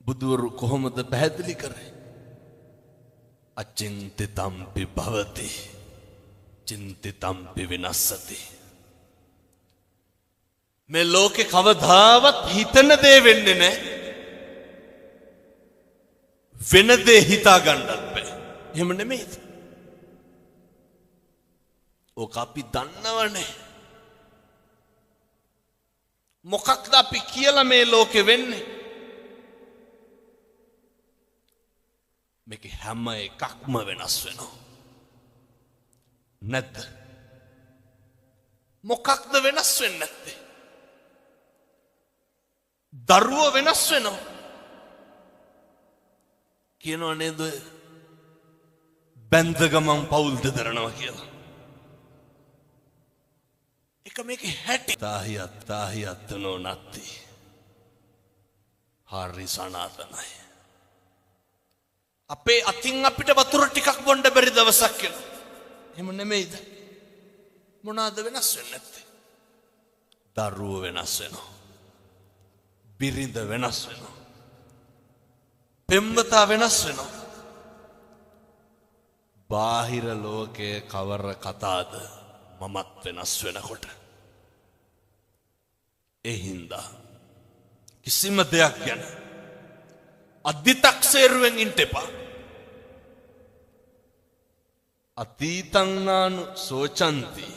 බුදුවරු කොහොමද පැහැදිලි කරේ? අචින්තිතම්පි භවති චින්තිතම්පි විනස්සති. මේ ලෝකේ කවදාවත් හිතන දේ වෙන්නේ නැහැ. වෙන දේ හිතා ගන්නත් බෑ. එහෙම නෙමෙයිද? ඕක අපි දන්නවනේ. මොකක්ද අපි කියලා මේ ලෝකෙ වෙන්නේ? මේක හැම එකක්ම වෙනස් වෙනවා. නැද්ද? මොකක්ද වෙනස් වෙන්නේ නැත්තේ? දරුවෝ වෙනස් වෙනවා. කියනවා නේද? බැඳ ගමන් පවුල් දෙදරනවා කියලා. එක මේකේ හැටි. තාහියත් නොනත්ති. හරි සනාතනයි. අපේ අතින් අපිට වතුර ටිකක් බොන්න බැරි දවසක් එනවා. එහෙම නෙමෙයිද? මොනවාද වෙනස් වෙන්නේ නැත්තේ? දරුවෝ වෙනස් වෙනවා. බිරිඳ වෙනස් වෙනවා. පෙම්වතා වෙනස් වෙනවා. බාහිර ලෝකයේ කවර කතාද මමත් වෙනස් වෙනකොට. ඒ හින්දා කිසිම දෙයක් ගැන අධිතක්සේරුවෙන් ඉන්න එපා. අතීතං නානු සෝචන්ති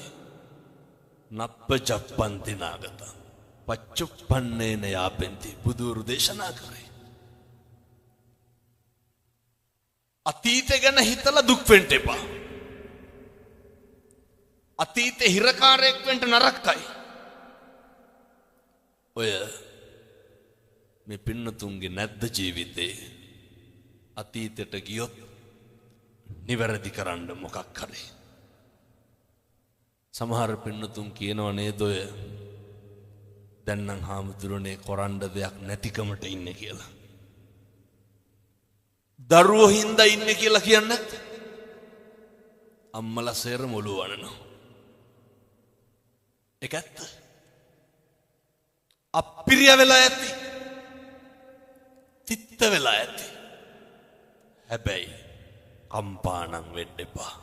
නප්පජප්පන්ති නාගත පච්චුප්පන්නේන යාපෙන්ති. බුදුරු දේශනා කරේ. අතීතය ගැන හිතලා දුක් වෙන්න එපා. අතීතේ හිරකාරයෙක් වෙන්න නරකයි. ඔය මේ පින්නතුන්ගේ නැද්ද ජීවිතේ අතීතයට ගියොත් නිවැරදි කරන්න මොකක් හරි. සමහර පින්නතුන් කියනවා නේද ඔය දැන් නම් හාමුදුරනේ කරන්න දෙයක් නැතිකමට ඉන්නේ කියලා. දරුවෝ හින්දා ඉන්නේ කියලා කියන්නේ අම්මලා සේරම ඔළුව වනනවා. ඒක ඇත්ත. අප්පිරිය වෙලා ඇති. තිත්ත වෙලා ඇති. හැබැයි කම්පානම් වෙන්න එපා.